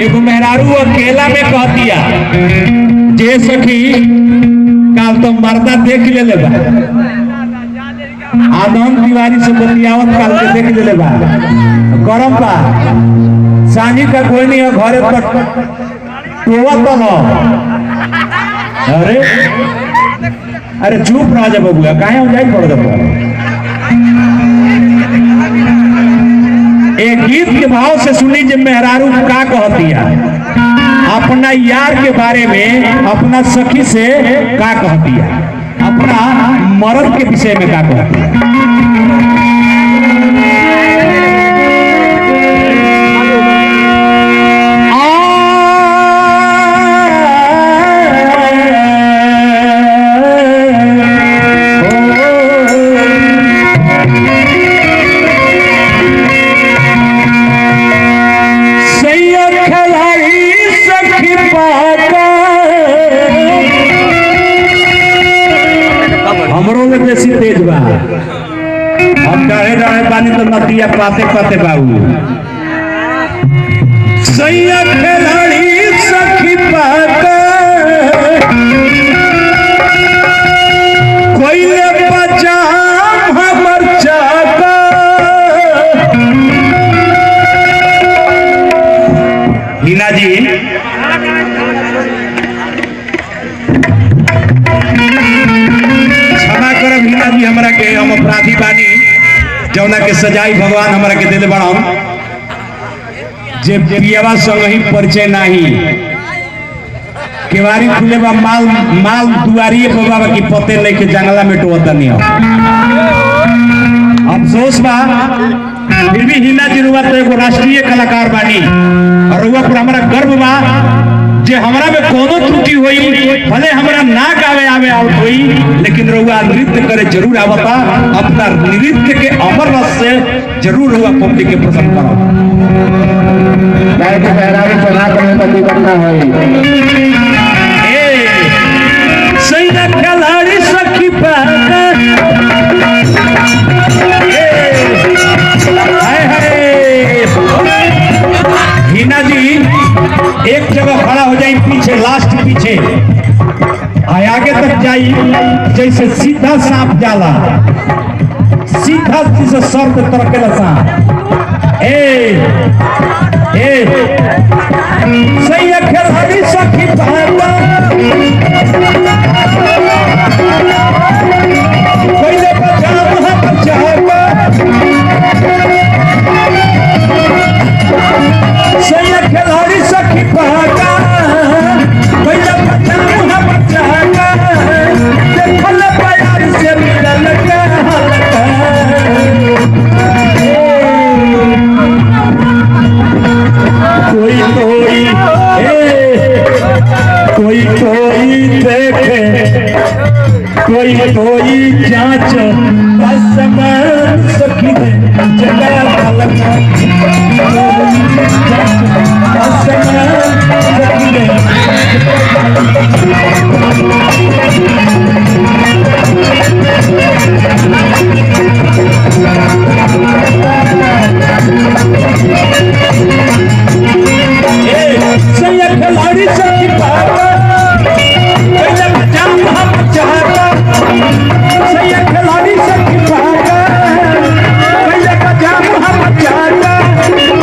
एगो मेहरारू अकेला में कह दिया जे सखी काल तो मर्दा देख ले बा आनंद तिवारी से बतियावत काल के देख ले बा गरम बा सानी का कोई नहीं है घरे पर टोवा तो न अरे चुप रह जा बबुआ काहे हो जाई पड़ दबा एक गीत के भाव से सुनी जब मेहरारू का कहती है अपना यार के बारे में अपना सखी से का कहती है अपना मर्द के विषय में का कहती है जैसी तेज बा हम डाहे डाहे पानी तो नदिया पाते पाते बाबू सैया खिलाड़ी सखी पाका कोई ले बचा हमर चाका हीना जी हीना जी हमरा के हम अपराधी बानी जौना के सजाई भगवान हमरा के देले बड़ा जे पियावा संग ही परिचय नहीं केवारी खुले बा माल माल दुआरिए पे बाबा की पते लेके जंगला में टोता नहीं हो अफसोस बा फिर भी हीना जी रुआ तो एगो राष्ट्रीय कलाकार बानी और रुआ पर हमरा गर्व बा जे हमरा में कोनो त्रुटि हुई भले हमरा ना गावे आवे आउट हुई लेकिन रुआ नृत्य करे जरूर आवता अपना नृत्य के अमर रस से जरूर रुआ पब्लिक के पसंद करो के पहरावे चढ़ा करने का करना है ए सैया खिलाड़ी सखी पाका हीना जी एक जगह खड़ा हो जाए पीछे लास्ट पीछे आगे तक जाई जैसे सीधा सांप जाला सीधा से सर पे तरकेला सांप ए सैया खिलाड़ी सखी पाका पहले बचाव हम बचावा सैया खिलाड़ी सखी पाका पहले बचाव हम बचावा देखल प्यार से मिलल का कोई देखे कोई जांच आसमान सखी दे जगह लगा आसमान सखी दे सैया खिलाड़ी सखी पाका पहले बचाव हम चाहता सैया खिलाड़ी सखी पाका पहले बचाव हम चाहता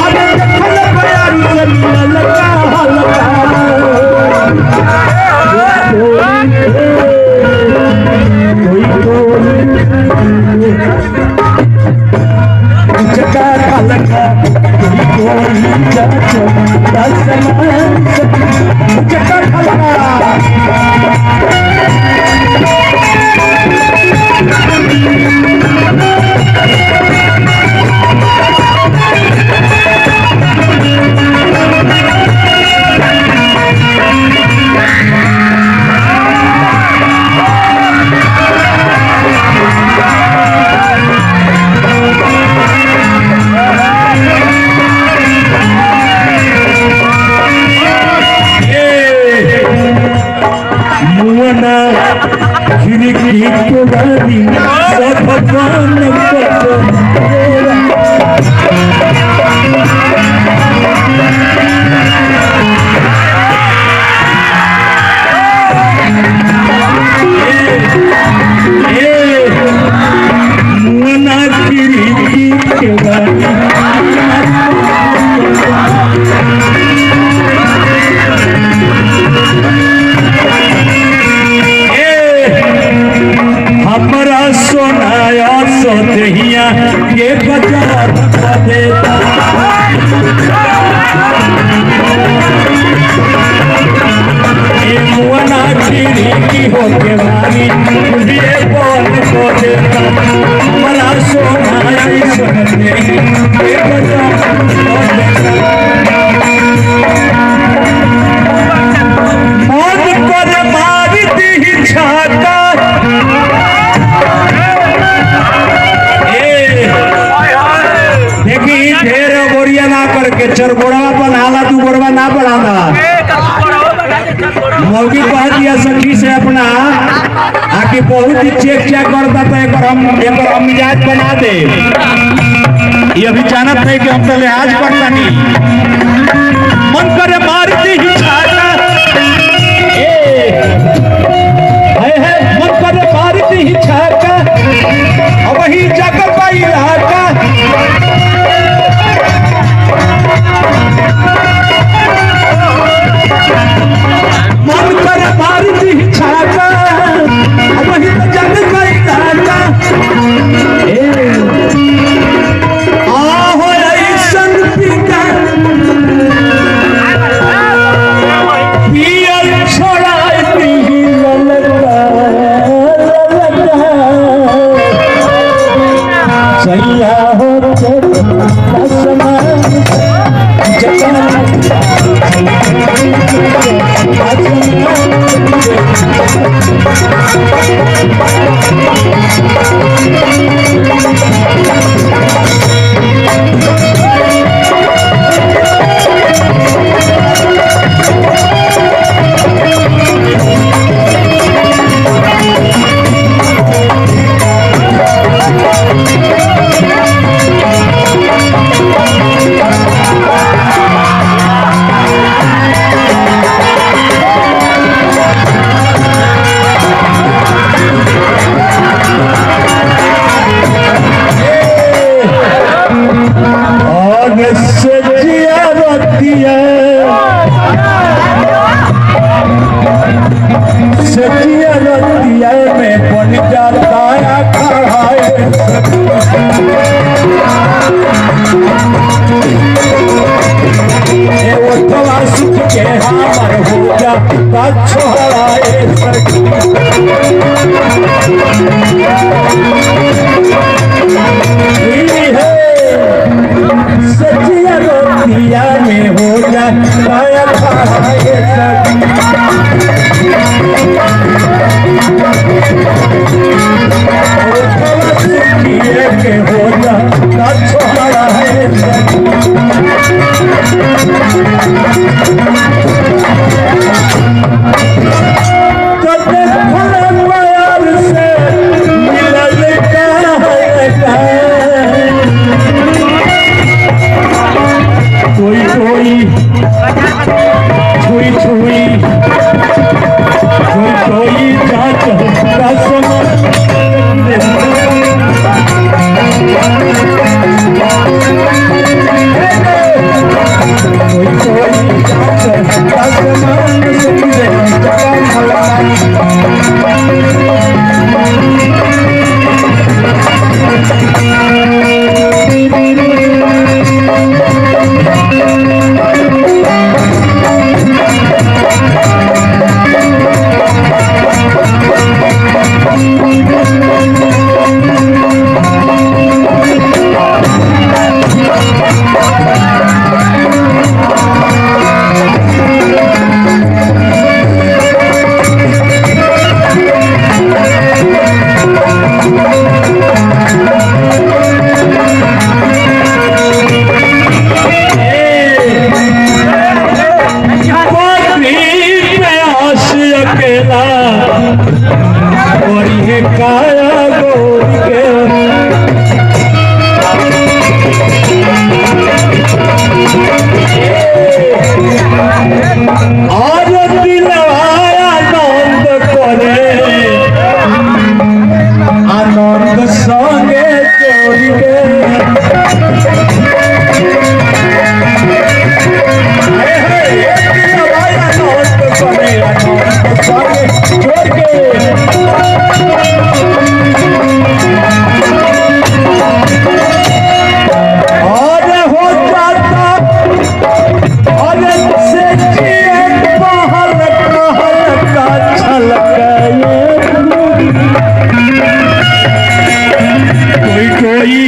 अब देखल प्यार से मिलल का हल्का जगा हल्का कोई जांच आसमान जगा हल्का ना बढ़ाना। मौगी कह दिया सखी से अपना आके बहुत ही चेक करता तो एक हम मिजाज बना दे। ये अभी जानत है कि हम तो लिहाज करता नहीं। मन करे मार दी ही छाता, मन करे मार दी ही छाता, अब वही जाकर पाई इलाका। मन करे मार दी ही छाता, अब वही तो जाकर पाई इलाका। आहो ऐसन पिता पियल छोड़ाई दी ललका सैया हो कोई कोई